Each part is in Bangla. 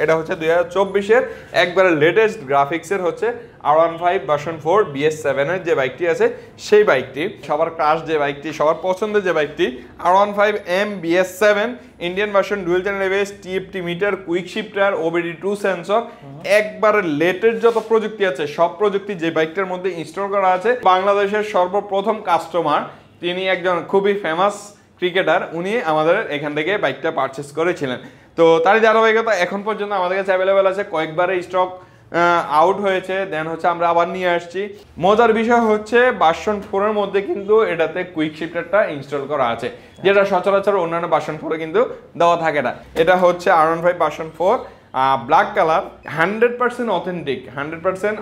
এটা হচ্ছে 2024 এর একবারে লেটেস্ট গ্রাফিক্সের হচ্ছে R15 ভার্সন 4 BS7 এর যে বাইকটি আছে সেই বাইকটি সবার ক্রাশ যে বাইকটি সবার পছন্দের যে বাইকটি R15M BS7 Indian version dual channel ABS TFT meter quick shifter OBD2 sensor একবারে লেটেস্ট যত প্রযুক্তি আছে সব প্রযুক্তি যে বাইকটার মধ্যে ইনস্টল করা আছে বাংলাদেশের সর্বপ্রথম কাস্টমার তিনি একজন খুবই ফেমাস ক্রিকেটার উনি আমাদের এখান থেকে বাইকটা পারচেজ করেছিলেন তো তারই ধারাবাহিকতা এখন পর্যন্ত আমাদের কাছে অ্যাভেলেবেল আছে কয়েকবারে স্টক আউট হয়েছে দেন হচ্ছে আমরা আবার নিয়ে আসছি মজার বিষয় হচ্ছে ভার্সন 4 এর মধ্যে কিন্তু এটাতে কুইক শিফটারটা ইনস্টল করা আছে যেটা সচরাচর অন্যান্য ভার্সন 4 এ কিন্তু দেওয়া থাকে না এটা হচ্ছে R15 version 4 black colour 100%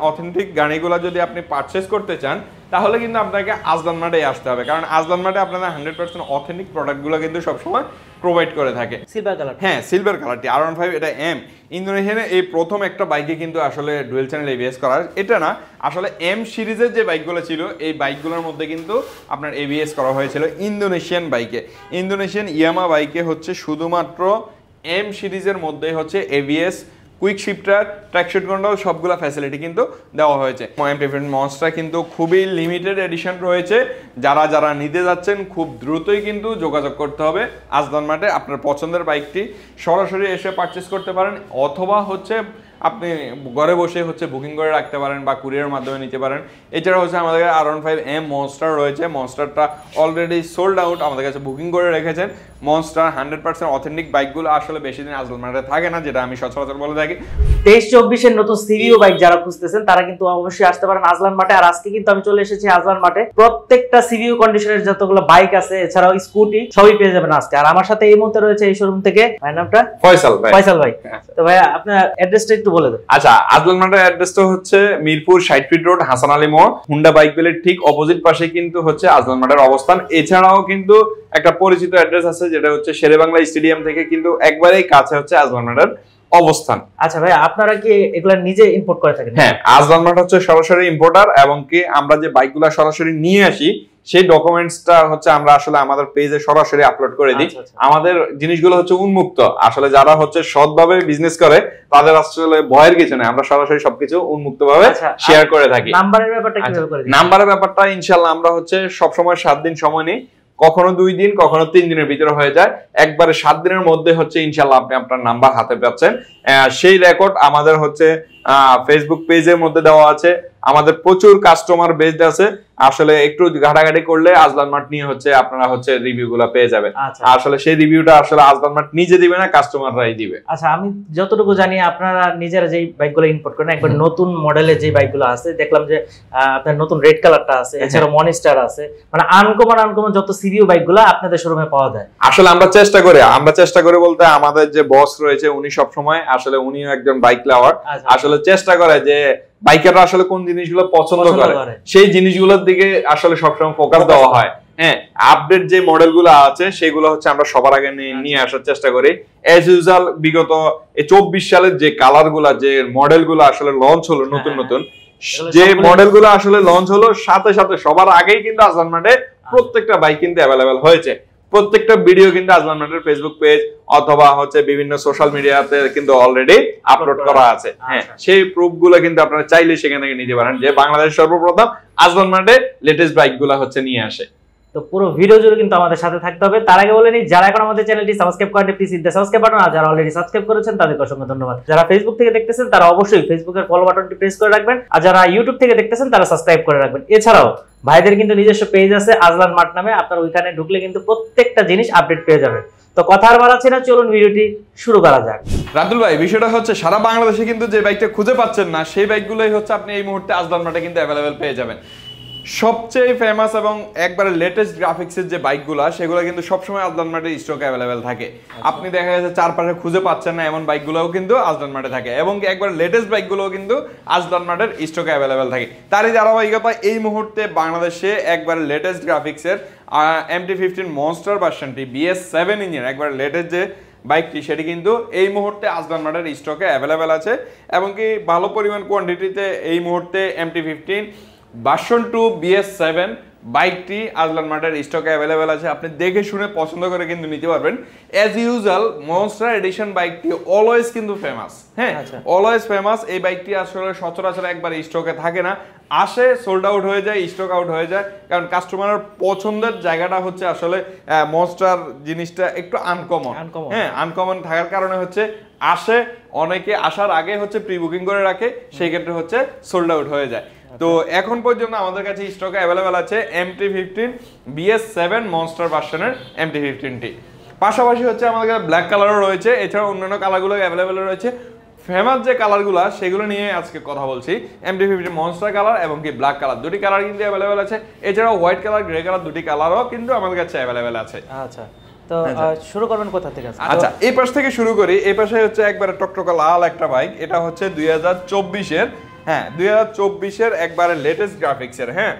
authentic গাড়িগুলো যদি আপনি পারচেজ করতে চান তাহলে কিন্তু আপনাকে আজলান মার্টে আসতে হবে কারণ আজলান মার্টে আপনারা 100% অথেন্টিক প্রোডাক্টগুলো কিন্তু সবসময় প্রোভাইড করে থাকে সিলভার কালার হ্যাঁ সিলভার কালারটি R15 এটা M ইন্দোনেশিয়ানে এই প্রথম একটা বাইকে কিন্তু আসলে ডুয়াল চ্যানেল ABS করা এটা না আসলে M সিরিজের যে বাইকগুলো ছিল এই বাইকগুলোর মধ্যে কিন্তু আপনার ABS করা হয়েছিল ইন্দোনেশিয়ান বাইকে ইন্দোনেশিয়ান ইয়ামা বাইকে হচ্ছে শুধুমাত্র M সিরিজের মধ্যে হচ্ছে ABS quick shifter traction control সবগুলা ফ্যাসিলিটি কিন্তু দেওয়া হয়েছে M15 মনস্টার কিন্তু খুবই লিমিটেড এডিশন রয়েছে যারা নিতে যাচ্ছেন খুব দ্রুতই কিন্তু যোগাযোগ করতে হবে আজলান মার্টে আপনার পছন্দের বাইকটি সরাসরি এসে পারচেজ করতে পারেন অথবা হচ্ছে আপনি ঘরে বসে হচ্ছে বুকিং করে রাখতে পারেন বা কুরিয়ারের মাধ্যমে নিতে পারেন এছাড়া হচ্ছে আমাদের R15M মনস্টার রয়েছে মনস্টারটা অলরেডি সোল্ড আউট আমাদের কাছে বুকিং করে রেখেছেন মনস্টার 100% অথেন্টিক বাইকগুলো আসলে বেশি দিন আজলান মার্টে থাকে না যেটা আমি সচরাচর বলে থাকি 23-24 এর নতুন সিরিও বাইক যারা খুঁজতেছেন তারা কিন্তু অবশ্যই আসতে পারেন আজলান মার্টে আর আজকে কিন্তু আমি চলে এসেছি আজলান মার্টে প্রত্যেকটা সিরিও কন্ডিশনের যতগুলো বাইক আছে এছাড়াও স্কুটি সবই পেয়ে যাবেন আজকে আর আমার সাথে এই মুহূর্তে রয়েছে এই শোরুম থেকে ভাই নামটা ফয়সাল ভাই তো ভাই আপনার অ্যাড্রেসটা একটু বলে দেন আচ্ছা আজলান মার্টের অ্যাড্রেসটা হচ্ছে মিরপুর 60 ফিট রোড হাসান আলী মোড় হুন্ডা বাইক বেলের ঠিক অপোজিট পাশে কিন্তু হচ্ছে আজলান মার্টের অবস্থান এছাড়াও কিন্তু একটা পরিচিত অ্যাড্রেস আছে যেটা হচ্ছে শেরেবাংলা স্টেডিয়াম থেকে কিন্তু একবারেই কাছে হচ্ছে আজলান মার্টের অবস্থান আচ্ছা ভাই আপনারা কি এগুলা নিজে ইম্পোর্ট করে থাকেন হ্যাঁ আজলান মার্ট হচ্ছে সরাসরি ইম্পোর্টার এবং কি আমরা যে বাইকগুলো সরাসরি নিয়ে আসি সেই ডকুমেন্টসটা হচ্ছে আমরা আসলে আমাদের পেজে সরাসরি আপলোড করে দিই আমাদের জিনিসগুলো হচ্ছে উন্মুক্ত আসলে যারা হচ্ছে সৎভাবে বিজনেস করে তাদের আসলে ভয়ের কিছু নেই আমরা সরাসরি সবকিছু উন্মুক্তভাবে শেয়ার করে থাকি নাম্বারের ব্যাপারটা কিভাবে করে দিই নাম্বারের ব্যাপারটা ইনশাআল্লাহ আমরা হচ্ছে সব সময় 7 দিন সময় নিই কখনো 2 দিন কখনো 3 দিনের ভিতরে হয়ে যায় একবারে 7 দিনের মধ্যে হচ্ছে ইনশাআল্লাহ আপনি আপনার নাম্বার হাতে পাচ্ছেন সেই রেকর্ড আমাদের হচ্ছে ফেসবুক পেজের মধ্যে দেওয়া আছে আমাদের প্রচুর কাস্টমার বেস আছে আসলে একটু ঘাটাঘাটি করলে আজলান মার্ট নিয়ে হচ্ছে আপনারা হচ্ছে রিভিউগুলো পেয়ে যাবেন আসলে সেই রিভিউটা আসলে আজলান মার্ট নিজে দিবে না কাস্টমাররাই দিবে আচ্ছা আমি যতটুকু জানি আপনারা নিজেরা যেই বাইকগুলো ইম্পোর্ট করেন একবার নতুন মডেলের যে বাইকগুলো আছে দেখলাম যে আপনার নতুন রেড কালারটা আছে এছাড়া মনস্টার আছে মানে আনকমন যত সিরিও বাইকগুলো আপনাদের শোরুমে পাওয়া যায় আসলে আমরা চেষ্টা করি বলতে আমাদের যে বস রয়েছে উনি সব সময় আসলে উনিও একজন বাইক লাভার আসলে চেষ্টা করে যে বাইকাররা আসলে কোন জিনিসগুলো পছন্দ করে সেই জিনিসগুলোর দিকে আসলে সবসময় ফোকাস দেওয়া হয় হ্যাঁ আপডেট যে মডেলগুলো আছে সেগুলো হচ্ছে আমরা সবার আগে নিয়ে আসার চেষ্টা করি এজ ইউজুয়াল বিগত 24 সালের যে কালারগুলো যে মডেলগুলো আসলে লঞ্চ হলো নতুন যে মডেলগুলো আসলে লঞ্চ হলো সাথে সাথে সবার আগেই কিন্তু আজলান মার্টে প্রত্যেকটা বাইক কিন্তু অ্যাভেলেবেল হয়েছে প্রত্যেকটা ভিডিও কিন্তু আজলান মার্টের ফেসবুক পেজ অথবা হচ্ছে বিভিন্ন সোশ্যাল মিডিয়াতে কিন্তু অলরেডি আপলোড করা আছে হ্যাঁ সেই প্রুফগুলো কিন্তু আপনারা চাইলে সেখান থেকে নিতে পারেন যে বাংলাদেশের সর্বপ্রথম আজলান মার্টে লেটেস্ট বাইকগুলো হচ্ছে নিয়ে আসে তো পুরো ভিডিও জুড়ে কিন্তু আমাদের সাথে থাকতে হবে তার আগে বলে নিই যারা এখন আমাদের চ্যানেলটি সাবস্ক্রাইব করেন please hit the subscribe button আর যারা অলরেডি সাবস্ক্রাইব করেছেন তাদেরকে অসংখ্য ধন্যবাদ যারা ফেসবুক থেকে দেখতেছেন তারা অবশ্যই ফেসবুকের ফলো বাটনটি প্রেস করে রাখবেন আর যারা ইউটিউব থেকে দেখতেছেন তারা সাবস্ক্রাইব করে রাখবেন এছাড়াও ভাইদের কিন্তু নিজস্ব পেজ আছে আজলান মার্ট নামে আপনারা ওইখানে ঢুকলে কিন্তু প্রত্যেকটা জিনিস আপডেট পেয়ে যাবেন তো কথা আর বাড়াচ্ছি না চলুন ভিডিওটি শুরু করা যাক রাতুল ভাই বিষয়টা হচ্ছে সারা বাংলাদেশে কিন্তু যে বাইকটা খুঁজে পাচ্ছেন না সেই বাইকগুলোই হচ্ছে আপনি এই মুহূর্তে আজলান মার্টে কিন্তু অ্যাভেলেবেল পেয়ে যাবেন সবচেয়ে ফেমাস এবং একবারে লেটেস্ট গ্রাফিক্সের যে বাইকগুলো সেগুলো কিন্তু সবসময় আজলান মার্টে স্টকে অ্যাভেলেবেল থাকে আপনি দেখা যাচ্ছে চারপাশে খুঁজে পাচ্ছেন না এমন বাইকগুলোও কিন্তু আজলান মার্টে থাকে এবং একবার লেটেস্ট বাইকগুলোও কিন্তু আজলান মার্টের স্টকে অ্যাভেলেবেল থাকে তারই ধারাবাহিকতা এই মুহূর্তে বাংলাদেশে একবার লেটেস্ট গ্রাফিক্সের MT15 মনস্টার ভার্সনটি BS7 ইঞ্জিন একবার লেটেস্ট যে বাইকটি সেটি কিন্তু এই মুহূর্তে আজলান মার্টের স্টকে অ্যাভেলেবেল আছে এবং কি ভালো পরিমাণ কোয়ান্টিটিতে এই মুহূর্তে MT15 ভার্সন 2 BS7 বাইকটি আজলান মার্টের স্টকে অ্যাভেলেবেল আছে, আপনি দেখে শুনে পছন্দ করে কিন্তু নিতে পারবেন। অ্যাজ ইউজুয়াল মনস্টার এডিশন বাইকটি অলওয়েজ কিন্তু ফেমাস, হ্যাঁ অলওয়েজ ফেমাস। এই বাইকটি আসলে সচরাচর একবার স্টকে থাকে না, আসে সোল্ড আউট হয়ে যায়, স্টক আউট হয়ে যায়, কারণ কাস্টমারের পছন্দের জায়গাটা হচ্ছে আসলে মনস্টার জিনিসটা একটু আনকমন, হ্যাঁ আনকমন থাকার কারণে হচ্ছে আসে, অনেকে আসার আগে হচ্ছে প্রি বুকিং করে রাখে, সেই ক্ষেত্রে হচ্ছে সোল্ড আউট হয়ে যায়। তো এখন পর্যন্ত আমাদের কাছে স্টকে অ্যাভেলেবেল আছে MT-15 BS7 মনস্টার ভার্সনের MT-15টি। পাশাপাশি হচ্ছে আমাদের কাছে ব্ল্যাক কালারও রয়েছে, এছাড়া অন্যান্য কালারগুলো অ্যাভেলেবেল রয়েছে। ফেমাস যে কালারগুলো সেগুলো নিয়ে আজকে কথা বলছি। MT-15 মনস্টার কালার এবং কি ব্ল্যাক কালার দুটি কালার কিন্তু অ্যাভেলেবেল আছে, এছাড়াও হোয়াইট কালার গ্রে কালার দুটি কালারও কিন্তু আমাদের কাছে অ্যাভেলেবেল আছে। আচ্ছা, তো শুরু করবেন কোথা থেকে? আচ্ছা, এই পাশ থেকে শুরু করি। এই পাশে হচ্ছে একবারে টকটকা লাল একটা বাইক, এটা হচ্ছে 2024-এর, হ্যাঁ 2024-এর একবারে লেটেস্ট গ্রাফিক্সের, হ্যাঁ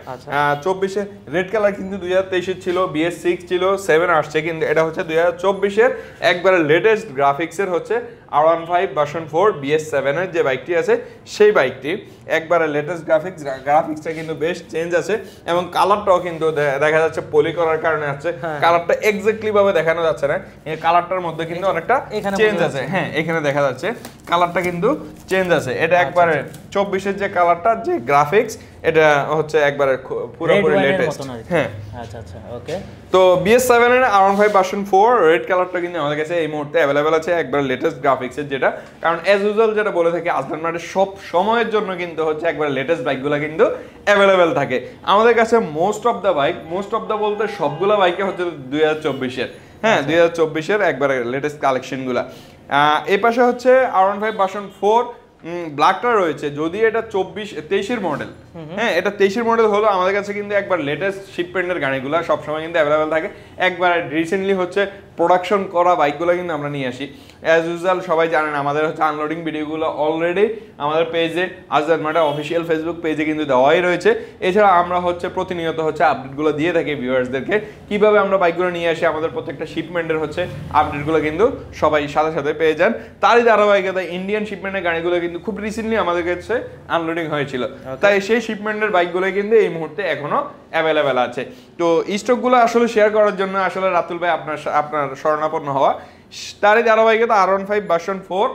24-এর রেড কালার কিন্তু 2023-এর ছিল, BS6 ছিল, 7 আসছে, কিন্তু এটা হচ্ছে 2024-এর একবারে লেটেস্ট গ্রাফিক্সের হচ্ছে R15 ভার্সন 4 BS7 এর যে বাইকটি আছে সেই বাইকটি একবারে লেটেস্ট গ্রাফিক্সটা কিন্তু বেশ চেঞ্জ আছে, এবং কালারটাও কিন্তু দেখা যাচ্ছে পলি করার কারণে আছে, কালারটা এক্স্যাক্টলি ভাবে দেখানো যাচ্ছে না, এই কালারটার মধ্যে কিন্তু অনেকটা চেঞ্জ আছে, হ্যাঁ এখানে দেখা যাচ্ছে কালারটা কিন্তু চেঞ্জ আছে। এটা একবারে 24-এর যে কালারটা, যে গ্রাফিক্স, এটা হচ্ছে একবারে পুরোপুরি লেটেস্ট, হ্যাঁ আচ্ছা আচ্ছা ওকে। তো BS7 এর R15 ভার্সন 4 রেড কালারটা কিন্তু আমাদের কাছে এই মুহূর্তে অ্যাভেলেবেল আছে, একবার লেটেস্ট গ্রাফিক্সের যেটা, কারণ অ্যাজ ইউজুয়াল যেটা বলে থাকি আজলান মার্টের সব সময়ের জন্য কিন্তু হচ্ছে একবার লেটেস্ট বাইকগুলো কিন্তু অ্যাভেলেবেল থাকে আমাদের কাছে। মোস্ট অফ দ্য বলতে সবগুলো বাইকে হচ্ছে 2024-এর, হ্যাঁ 2024-এর একবারে লেটেস্ট কালেকশনগুলো। এই পাশে হচ্ছে R15 ভার্সন 4 ব্ল্যাকটা রয়েছে, যদি এটা 23-এর মডেল, হ্যাঁ এটা 23-এর মডেল হলো আমাদের কাছে কিন্তু একবার লেটেস্ট শিপমেন্টের গাড়িগুলো সবসময় কিন্তু অ্যাভেলেবেল থাকে। একবার রিসেন্টলি হচ্ছে প্রোডাকশন করা বাইকগুলো কিন্তু আমরা নিয়ে আসি। অ্যাজ ইউজুয়াল সবাই জানেন আমাদের হচ্ছে আনলোডিং ভিডিওগুলো অলরেডি আমাদের পেজে, আজলান মার্টের অফিসিয়াল ফেসবুক পেজে কিন্তু দেওয়াই রয়েছে। এছাড়া আমরা হচ্ছে প্রতিনিয়ত হচ্ছে আপডেটগুলো দিয়ে থাকি ভিউয়ার্সদেরকে, কিভাবে আমরা বাইকগুলো নিয়ে আসি, আমাদের প্রত্যেকটা শিপমেন্টের হচ্ছে আপডেটগুলো কিন্তু সবাই সাথে সাথে পেয়ে যান। তারই ধারাবাহিকতায় ইন্ডিয়ান শিপমেন্টের গাড়িগুলো কিন্তু খুব রিসেন্টলি আমাদের কাছে আনলোডিং হয়েছিল, তাই সেই শিপমেন্টের বাইকগুলো কিন্তু এই মুহূর্তে এখনো অ্যাভেলেবেল আছে। তো স্টকগুলো আসলে শেয়ার করার জন্য আসলে রাতুল ভাই আপনার শরণাপন্ন হওয়া, তারই ধারাবাহিকতা R15 ভার্সন 4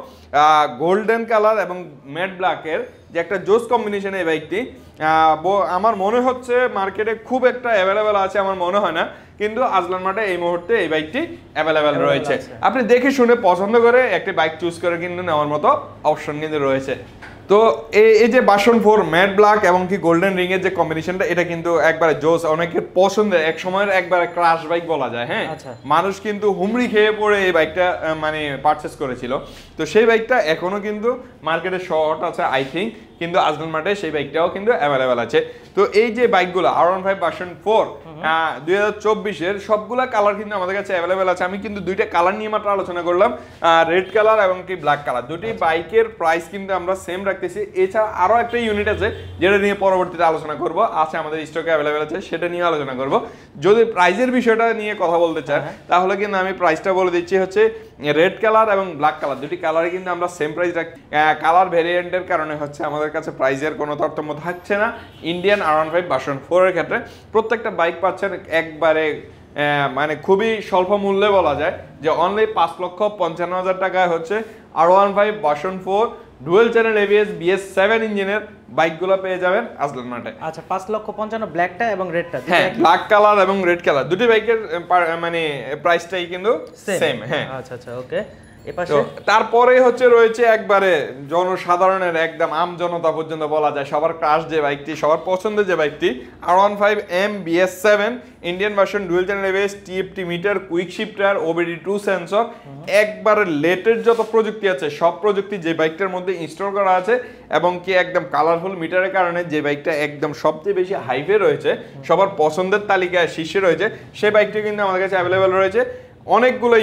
গোল্ডেন কালার এবং ম্যাট ব্ল্যাকের যে একটা জোস কম্বিনেশন, এই বাইকটি আমার মনে হচ্ছে মার্কেটে খুব একটা অ্যাভেলেবেল আছে আমার মনে হয় না, কিন্তু আজলান মার্টে এই মুহূর্তে এই বাইকটি অ্যাভেলেবেল রয়েছে। আপনি দেখে শুনে পছন্দ করে একটি বাইক চুজ করে কিন্তু নেওয়ার মতো অপশন কিন্তু রয়েছে। তো এই যে ভার্সন 4 ম্যাট ব্ল্যাক এবং কি গোল্ডেন রিং এর যে কম্বিনেশনটা, এটা কিন্তু একবারে জোস, অনেকের পছন্দের, এক সময়ের একবারে ক্রাশ বাইক বলা যায়, হ্যাঁ মানুষ কিন্তু হুমড়ি খেয়ে পড়ে এই বাইকটা মানে পারচেস করেছিল। তো সেই বাইকটা এখনো কিন্তু মার্কেটে শর্ট আছে আই থিঙ্ক, কিন্তু আজলান মার্টে সেই বাইকটাও কিন্তু অ্যাভেলেবেল আছে। তো এই যে বাইকগুলো R15 ভার্সন 4 2024-এর সবগুলা কালার কিন্তু আমাদের কাছে অ্যাভেলেবেল আছে। আমি কিন্তু দুইটা কালার নিয়ে মাত্র আলোচনা করলাম, রেড কালার এবং কি ব্ল্যাক কালার, দুটি বাইকের প্রাইস কিন্তু আমরা সেম রাখতেছি। এছাড়া আরো একটা ইউনিট আছে যেটা নিয়ে পরবর্তীতে আলোচনা করব, আছে আমাদের স্টকে অ্যাভেলেবেল আছে, সেটা নিয়ে আলোচনা করব। যদি প্রাইসের বিষয়টা নিয়ে কথা বলতে চান তাহলে কিন্তু আমি প্রাইসটা বলে দিচ্ছি, হচ্ছে রেড কালার এবং ব্ল্যাক কালার দুটি কালারে কিন্তু আমরা সেম প্রাইস রাখি। কালার ভেরিয়েন্টের কারণে হচ্ছে আমাদের কাছে প্রাইসের কোনো তারতম্য থাকছে না। ইন্ডিয়ান R15 ভার্সন 4 এর ক্ষেত্রে প্রত্যেকটা বাইক পাচ্ছেন একবারে মানে খুবই স্বল্প মূল্যে, বলা যায় যে অনলি 5,55,000 টাকায় হচ্ছে R15 version 4 dual channel ABS BS7 ইঞ্জিনের বাইকগুলো পেয়ে যাবেন আজলান মার্টে। আচ্ছা 5,55,000 ব্ল্যাকটা এবং রেডটা, হ্যাঁ ব্ল্যাক কালার এবং রেড কালার দুটি বাইকের মানে প্রাইসটাই কিন্তু সেম, হ্যাঁ আচ্ছা আচ্ছা ওকে। তারপরে হচ্ছে রয়েছে একবারে জনসাধারণের একদম আম জনতা পর্যন্ত বলা যায় সবার ক্রাশ যে বাইকটি, সবার পছন্দের যে বাইকটি R15M BS7 Indian version dual channel ABS TFT meter, quick shifter, OBD2 sensor, একবারে লেটেস্ট যত প্রযুক্তি আছে সব প্রযুক্তি যে বাইকটার মধ্যে ইনস্টল করা আছে, এবং কি একদম কালারফুল মিটারের কারণে যে বাইকটা একদম সবচেয়ে বেশি হাইপে রয়েছে, সবার পছন্দের তালিকায় শীর্ষে রয়েছে, সেই বাইকটি কিন্তু আমাদের কাছে অ্যাভেলেবেল রয়েছে। অনেকগুলো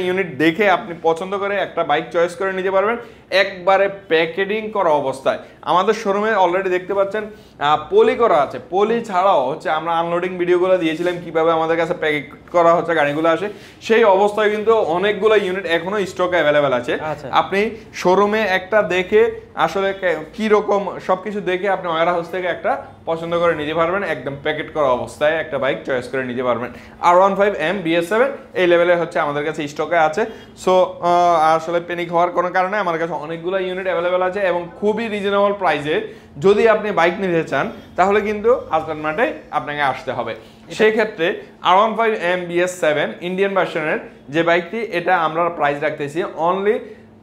ইউনিট দেখে আপনি পছন্দ করে একটা বাইক চয়েস করে নিতে পারবেন একবারে প্যাকেটিং করা অবস্থায়। আমাদের শোরুমে অলরেডি দেখতে পাচ্ছেন পলি করা আছে, পলি ছাড়াও হচ্ছে আমরা আনলোডিং ভিডিওগুলো দিয়েছিলাম কিভাবে আমাদের কাছে প্যাকেট করা হচ্ছে গাড়িগুলো আসে, সেই অবস্থায় কিন্তু অনেকগুলো ইউনিট এখনো স্টকে অ্যাভেলেবেল আছে। আপনি শোরুমে একটা দেখে আসলে কি রকম সবকিছু দেখে আপনি ওয়ার হাউস থেকে একটা পছন্দ করে নিতে পারবেন, একদম প্যাকেট করা অবস্থায় একটা বাইক চয়েস করে নিতে পারবেন। R15M BS7 এই লেভেলে হচ্ছে আমাদের কাছে স্টকে আছে। সো আসলে প্যানিক হওয়ার কোনো কারণে আমার কাছে অনেকগুলো ইউনিট অ্যাভেলেবেল আছে এবং খুবই রিজনেবল প্রাইসে যদি আপনি বাইক নিতে চান তাহলে কিন্তু আজলান মার্টে আপনাকে আসতে হবে। সেই ক্ষেত্রে R15M BS7 ইন্ডিয়ান ভার্সনের যে বাইকটি, এটা আমরা প্রাইস রাখতেছি অনলি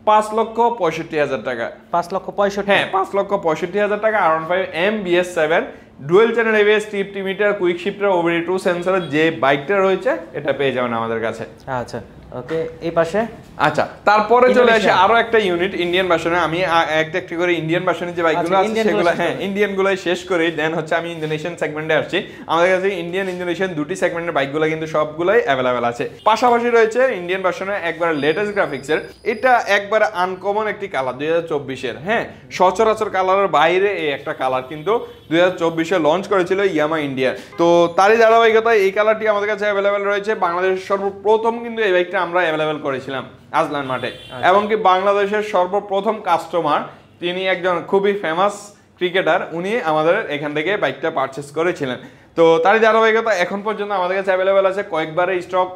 5,65,000 টাকা। 5,65,000? হ্যাঁ, 5,65,000 টাকা R15M BS7 dual channel ABS TFT meter quick shifter OBD2 সেন্সরের যে বাইকটা রয়েছে এটা পেয়ে যাবেন আমাদের কাছে। আচ্ছা ওকে, এই পাশে। আচ্ছা, তারপরে চলে আসে আরো একটা ইউনিট ইন্ডিয়ান ভার্সনে। আমি একটা একটা করে ইন্ডিয়ান ভার্সনের যে বাইকগুলো আছে সেগুলো ইন্ডিয়ান গুলাই শেষ করে দেন হচ্ছে আমি ইন্দোনেশিয়ান সেগমেন্টে আসছি। আমাদের কাছে ইন্দোনেশিয়ান দুটি সেগমেন্টের বাইকগুলো কিন্তু সবগুলাই অ্যাভেলেবেল আছে। পাশাপাশি রয়েছে ইন্ডিয়ান ভার্সনের একবার লেটেস্ট গ্রাফিক্সের, এটা একবার আনকমন একটি কালার 2024-এর। হ্যাঁ, সচরাচর কালারের বাইরে এই একটা কালার কিন্তু 2024-এ লঞ্চ করেছিল ইয়ামা ইন্ডিয়া। তো তারই ধারাবাহিকতায় এই কালারটি আমাদের কাছে অ্যাভেলেবেল রয়েছে। বাংলাদেশের সর্বপ্রথম কিন্তু এই বাইকটা আমরা অ্যাভেলেবেল করেছিলাম আজলান মার্টে। এবং কি বাংলাদেশের সর্বপ্রথম কাস্টমার, তিনি একজন খুবই ফেমাস ক্রিকেটার, উনি আমাদের এখান থেকে বাইকটা পারচেস করেছিলেন। তো তারই ধারাবাহিকতা এখন পর্যন্ত আমাদের কাছে অ্যাভেলেবেল আছে। কয়েকবারে স্টক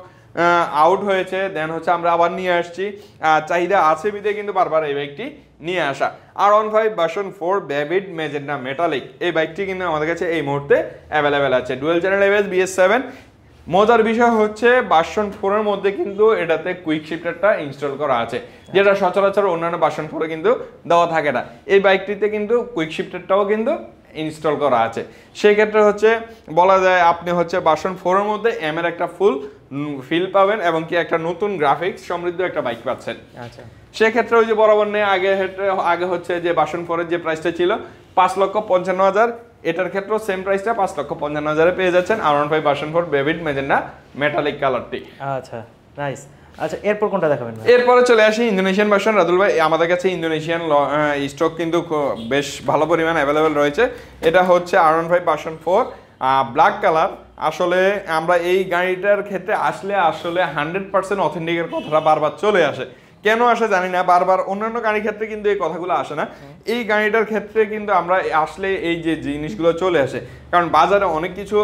আউট হয়েছে, দেন হচ্ছে আমরা আবার নিয়ে আসছি। চাহিদা আছে বিধে কিন্তু বারবার এই বাইকটি নিয়ে আসা। R15 ভার্সন 4 বেভিড ম্যাজেন্টা মেটালিক এই বাইকটি কিন্তু আমাদের কাছে এই মুহূর্তে অ্যাভেলেবেল আছে। Dual channel ABS BS7। মজার বিষয় হচ্ছে ভার্সন 4 এর মধ্যে কিন্তু এটাতে কুইক শিফটারটা ইনস্টল করা আছে, যেটা সচরাচর অন্যান্য ভার্সন 4 এ কিন্তু দেওয়া থাকে না। এই বাইকটিতে কিন্তু কুইক শিফটারটাও কিন্তু ইনস্টল করা আছে। সেই ক্ষেত্রে হচ্ছে বলা যায় আপনি হচ্ছে ভার্সন 4 এর মধ্যে এম এর একটা ফুল ফিল পাবেন এবং কি একটা নতুন গ্রাফিক্স সমৃদ্ধ একটা বাইক পাচ্ছেন। আচ্ছা, সেই ক্ষেত্রে ওই যে বরাবর নেই আগে হচ্ছে যে ভার্সন 4 এর যে প্রাইসটা ছিল 5,55,000, এটার ক্ষেত্রেও সেম প্রাইসটা 5,55,000 পেয়ে যাচ্ছেন R15 ভার্সন 4 বেভিড ম্যাজেন্টা মেটালিক কালারটি। আচ্ছা নাইস। আচ্ছা, এরপর কোনটা দেখাবেন? এরপরে চলে আসি ইন্দোনেশিয়ান ভার্সন। রাদুল ভাই, আমাদের কাছে ইন্দোনেশিয়ান স্টক কিন্তু বেশ ভালো পরিমাণ অ্যাভেলেবেল রয়েছে। এটা হচ্ছে R15 ভার্সন 4 ব্ল্যাক কালার। আসলে আমরা এই গাড়িটার ক্ষেত্রে আসলে 100% অথেন্টিকের কথাটা বারবার চলে আসে। কেন আসে জানি না, বারবার অন্যান্য গাড়ির ক্ষেত্রে কিন্তু এই কথাগুলো আসে না, এই গাড়িটার ক্ষেত্রে কিন্তু আমরা আসলে এই যে জিনিসগুলো চলে আসে। কারণ বাজারে অনেক কিছু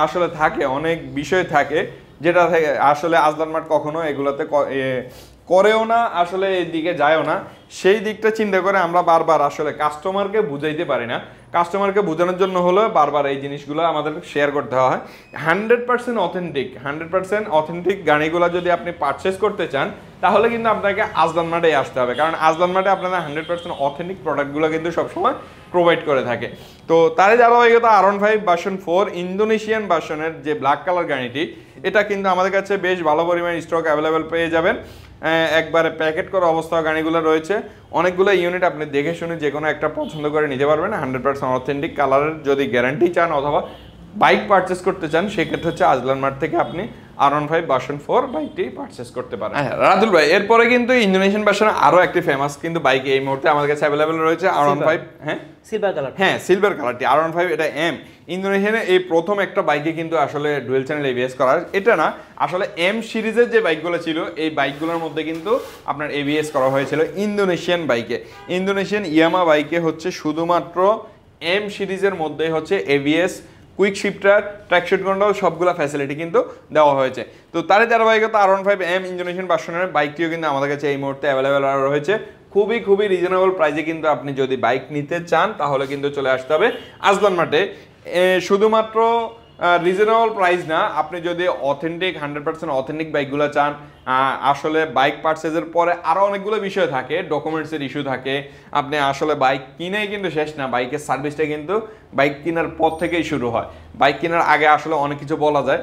আসলে থাকে, অনেক বিষয় থাকে যেটা আসলে আজলান মার্ট কখনো এগুলোতে করেও না, আসলে এই দিকে যায়ও না। সেই দিকটা চিন্তা করে আমরা বারবার আসলে কাস্টমারকে বুঝাইতে পারি না। কাস্টমারকে বোঝানোর জন্য হলো বারবার এই জিনিসগুলো আমাদের শেয়ার করতে হয়। 100% অথেন্টিক গাড়িগুলো যদি আপনি পারচেস করতে চান তাহলে কিন্তু আপনাকে আজলান মার্টে আসতে হবে, কারণ আজলান মার্টে আপনাদের 100% অথেন্টিক প্রোডাক্টগুলো কিন্তু সবসময় প্রোভাইড করে থাকে। তো তারই ধারাবাহিকতা R15 ভার্সন 4 ইন্দোনেশিয়ান ভার্সনের যে ব্ল্যাক কালার গাড়িটি, এটা কিন্তু আমাদের কাছে বেশ ভালো পরিমাণ স্টক অ্যাভেলেবেল পেয়ে যাবেন। একবারে প্যাকেট করা অবস্থা গাড়িগুলো রয়েছে, অনেকগুলো ইউনিট আপনি দেখে শুনে যে কোনো একটা পছন্দ করে নিতে পারবেন। 100% অথেন্টিক কালারের যদি গ্যারান্টি চান অথবা বাইক পারচেস করতে চান সেক্ষেত্রে হচ্ছে আজলান মার্ট থেকে আপনি R15 ভার্সন 4 বাইকটি পারচেস করতে পারেন। হ্যাঁ রাদুল ভাই, এরপরে কিন্তু ইন্দোনেশিয়ান ভার্সনে আরো একটি ফেমাস কিন্তু বাইক এই মুহূর্তে আমাদের কাছে অ্যাভেলেবেল রয়েছে R15। হ্যাঁ, সিলভার কালার। হ্যাঁ, সিলভার কালারটি R15, এটা এম ইন্দোনেশিয়ানে এই প্রথম একটা বাইকে কিন্তু আসলে ডুয়েল চ্যানেল ABS করা। এটা না, আসলে এম সিরিজের যে বাইকগুলো ছিল এই বাইকগুলোর মধ্যে কিন্তু আপনার ABS করা হয়েছিল ইন্দোনেশিয়ান বাইকে। ইন্দোনেশিয়ান ইয়ামা বাইকে হচ্ছে শুধুমাত্র এম সিরিজের মধ্যে হচ্ছে ABS, quick shifter, traction control সবগুলো ফ্যাসিলিটি কিন্তু দেওয়া হয়েছে। তো তারই ধারাবাহিকতা R15M ইন্দোনেশিয়ান ভার্সনের বাইকটিও কিন্তু আমাদের কাছে এই মুহূর্তে অ্যাভেলেবেল রয়েছে। খুবই রিজনেবল প্রাইসে কিন্তু আপনি যদি বাইক নিতে চান তাহলে কিন্তু চলে আসতে হবে আজলান মার্টে। শুধুমাত্র রিজনেবল প্রাইস না, আপনি যদি অথেন্টিক 100% অথেন্টিক বাইকগুলো চান, আসলে বাইক পারচেজের পরে আরও অনেকগুলো বিষয় থাকে, ডকুমেন্টসের ইস্যু থাকে। আপনি আসলে বাইক কিনেই কিন্তু শেষ না, বাইকের সার্ভিসটা কিন্তু বাইক কেনার পর থেকেই শুরু হয়। বাইক কেনার আগে আসলে অনেক কিছু বলা যায়,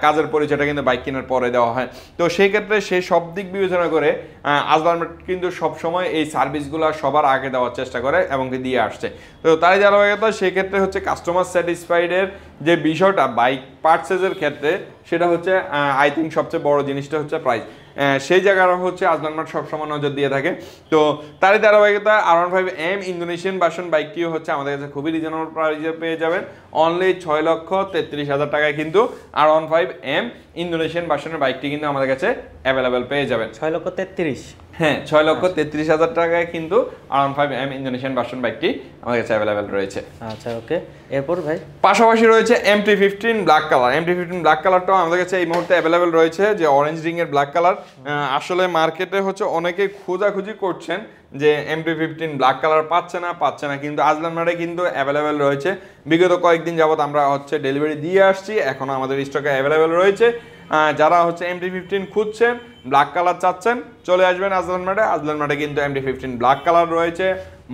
কাজের পরিচয়টা কিন্তু বাইক কেনার পরে দেওয়া হয়। তো সেই ক্ষেত্রে সেই সব দিক বিবেচনা করে আজলান মার্ট কিন্তু সবসময় এই সার্ভিসগুলো সবার আগে দেওয়ার চেষ্টা করে এবং দিয়ে আসছে। তো তাই যারা হয়ে গেল সেই ক্ষেত্রে হচ্ছে কাস্টমার স্যাটিসফাইডের যে বিষয়টা বাইক পারচেজের ক্ষেত্রে, সেটা হচ্ছে আই থিঙ্ক সবচেয়ে বড় জিনিসটা হচ্ছে প্রাইস। সেই জায়গাটা হচ্ছে আজলান মার্ট সবসময় নজর দিয়ে থাকে। তো তারই ধারাবাহিকতা R15M ইন্দোনেশিয়ান ভার্সন বাইকটিও হচ্ছে আমাদের কাছে খুবই রিজনেবল প্রাইসে পেয়ে যাবেন অনলি 6,33,000 টাকায় কিন্তু R15M ইন্দোনেশিয়ান ভার্সনের বাইকটি কিন্তু আমাদের কাছে অ্যাভেলেবেল পেয়ে যাবেন। 6,33,000? হ্যাঁ 6,33,000 টাকায় কিন্তু R15M ইন্দোনেশিয়ান ভার্সন বাইকটি আমাদের কাছে অ্যাভেলেবেল রয়েছে। আচ্ছা ওকে, এরপর ভাই পাশাপাশি রয়েছে MT-15 black colour. MT-15 black কালারটাও আমাদের কাছে এই মুহূর্তে অ্যাভেলেবেল রয়েছে, যে অরেঞ্জ রিং এর ব্ল্যাক কালার। আসলে মার্কেটে হচ্ছে অনেকেই খোঁজাখুঁজি করছেন যে MT-15 ব্ল্যাক কালার পাচ্ছে না, কিন্তু আজলান মার্টে কিন্তু অ্যাভেলেবেল রয়েছে। বিগত কয়েকদিন যাবত আমরা হচ্ছে ডেলিভারি দিয়ে আসছি, এখনো আমাদের স্টকে অ্যাভেলেবেল রয়েছে। যারা হচ্ছে MT-15 খুঁজছেন, ব্ল্যাক কালার চাচ্ছেন, চলে আসবেন আজলান মার্টে। আজলান মার্টে কিন্তু MT-15 ব্ল্যাক কালার রয়েছে,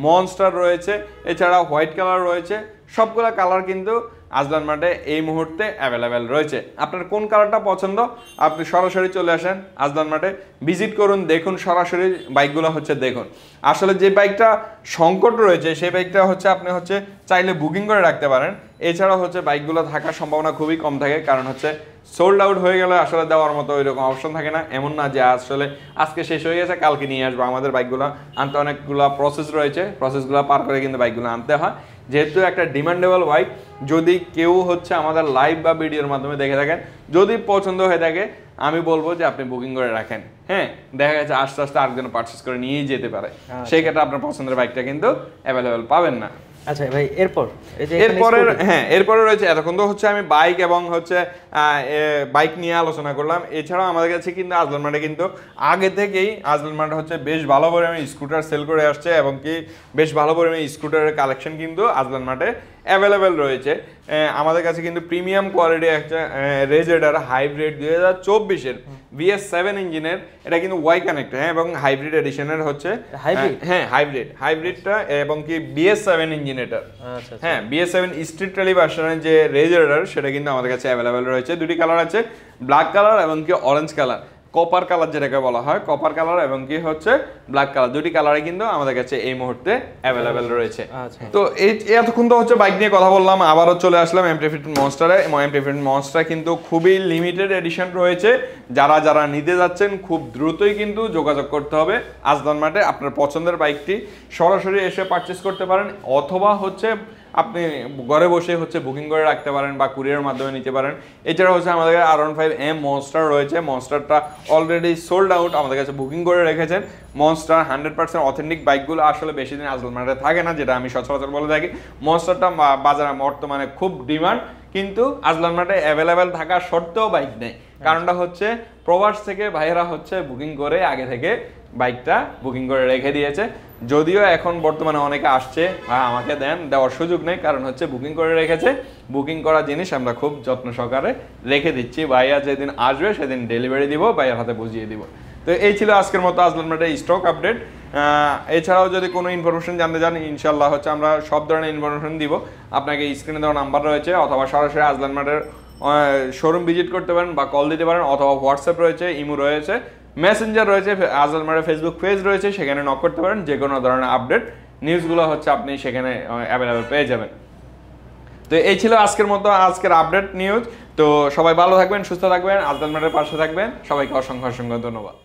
মনস্টার রয়েছে, এছাড়া হোয়াইট কালার রয়েছে। সবগুলা কালার কিন্তু আজলান মার্টে এই মুহূর্তে অ্যাভেলেবেল রয়েছে। আপনার কোন কালারটা পছন্দ আপনি সরাসরি চলে আসেন আজলান মার্টে, ভিজিট করুন, দেখুন সরাসরি বাইকগুলো হচ্ছে দেখুন। আসলে যে বাইকটা সংকট রয়েছে সেই বাইকটা হচ্ছে আপনি হচ্ছে চাইলে বুকিং করে রাখতে পারেন। এছাড়া হচ্ছে বাইকগুলো থাকার সম্ভাবনা খুবই কম থাকে, কারণ হচ্ছে সোল্ড আউট হয়ে গেলে আসলে দেওয়ার মতো ওইরকম অপশন থাকে না। এমন না যে আসলে আজকে শেষ হয়ে গেছে কালকে নিয়ে আসবো, আমাদের বাইকগুলো আনতে অনেকগুলো প্রসেস রয়েছে, প্রসেসগুলো পার করে কিন্তু বাইকগুলো আনতে হয়। যেহেতু একটা ডিমান্ডেবল বাইক, যদি কেউ হচ্ছে আমাদের লাইভ বা ভিডিওর মাধ্যমে দেখে থাকেন, যদি পছন্দ হয়ে থাকে আমি বলবো যে আপনি বুকিং করে রাখেন। হ্যাঁ, দেখা গেছে আস্তে আস্তে আরেকজন পারচেস করে নিয়েই যেতে পারে, সেই ক্ষেত্রে আপনার পছন্দের বাইকটা কিন্তু অ্যাভেলেবেল পাবেন না। আচ্ছা ভাই, এরপরে রয়েছে, এতক্ষণ তো হচ্ছে আমি বাইক এবং হচ্ছে বাইক নিয়ে আলোচনা করলাম। এছাড়াও আমাদের কাছে কিন্তু আজলান মার্টে কিন্তু আগে থেকেই আজলান মার্টে হচ্ছে বেশ ভালো পরিমাণে স্কুটার সেল করে আসছে, এবং কি বেশ ভালো পরিমাণে স্কুটারের কালেকশন কিন্তু আজলান মার্টে অ্যাভেলেবেল রয়েছে। আমাদের কাছে কিন্তু প্রিমিয়াম কোয়ালিটি একটা রেজেডার হাইব্রিড 2024-এর BS7 ইঞ্জিনের, এটা কিন্তু ওয়াই কানেক্ট, হ্যাঁ, এবং হাইব্রিড এডিশনের হচ্ছে হাইব্রিডটা এবং কি BS7 ইঞ্জিন এটা। হ্যাঁ, BS7 স্ট্রিট র্যালি ভার্সনের যে রেজেডার সেটা কিন্তু আমাদের কাছে অ্যাভেলেবেল রয়েছে। দুটি কালার আছে, ব্ল্যাক কালার এবং কি অরেঞ্জ কালার, কপার কালার যেটাকে বলা হয়, কপার কালার এবং কি হচ্ছে ব্ল্যাক কালার, দুটি কালারে কিন্তু আমাদের কাছে এই মুহূর্তে অ্যাভেলেবেল রয়েছে। তো এতক্ষণ তো হচ্ছে বাইক নিয়ে কথা বললাম, আবারও চলে আসলাম MT-15 মনস্টারে। MT-15 মনস্টার কিন্তু খুবই লিমিটেড এডিশন রয়েছে। যারা নিতে যাচ্ছেন খুব দ্রুতই কিন্তু যোগাযোগ করতে হবে আজলান মার্টে। আপনার পছন্দের বাইকটি সরাসরি এসে পারচেস করতে পারেন, অথবা হচ্ছে আপনি ঘরে বসে হচ্ছে বুকিং করে রাখতে পারেন বা কুরিয়ারের মাধ্যমে নিতে পারেন। এছাড়া হচ্ছে আমাদের R15M মনস্টার রয়েছে, মনস্টারটা অলরেডি সোল্ড আউট, আমাদের কাছে বুকিং করে রেখেছেন। মনস্টার 100% অথেন্টিক বাইকগুলো আসলে বেশি দিন আজলান মার্টে থাকে না, যেটা আমি সচরাচর বলে থাকি। মনস্টারটা বাজারে বর্তমানে খুব ডিমান্ড, কিন্তু আজলান মার্টে অ্যাভেলেবেল থাকা সত্ত্বেও বাইক নেই। কারণটা হচ্ছে প্রবাস থেকে ভাইয়েরা হচ্ছে বুকিং করে আগে থেকে বাইকটা বুকিং করে রেখে দিয়েছে। যদিও এখন বর্তমানে অনেকে আসছে আমাকে দেওয়ার সুযোগ নেই, কারণ হচ্ছে বুকিং করে রেখেছে। বুকিং করা জিনিস আমরা খুব যত্ন সহকারে রেখে দিচ্ছি, ভাইয়া যেদিন আসবে সেদিন ডেলিভারি দিব, ভাইয়ার হাতে বুঝিয়ে দিব। তো এই ছিল আজকের মতো আজলান মার্টের স্টক আপডেট। এছাড়াও যদি কোনো ইনফরমেশন জানতে চান, ইনশাল্লাহ হচ্ছে আমরা সব ধরনের ইনফরমেশন দিব। আপনাকে স্ক্রিনে দেওয়া নাম্বার রয়েছে, অথবা সরাসরি আজলান মার্টের শোরুম ভিজিট করতে পারেন বা কল দিতে পারেন, অথবা হোয়াটসঅ্যাপ রয়েছে, ইমো রয়েছে, মেসেঞ্জার রয়েছে, আজলান মার্টের ফেসবুক পেজ রয়েছে, সেখানে নক করতে পারেন। যে কোনো ধরনের আপডেট নিউজগুলো হচ্ছে আপনি সেখানে অ্যাভেলেবেল পেয়ে যাবেন। তো এই ছিল আজকের মতো আজকের আপডেট নিউজ। তো সবাই ভালো থাকবেন, সুস্থ থাকবেন, আজলান মার্টের পাশে থাকবেন। সবাইকে অসংখ্য ধন্যবাদ।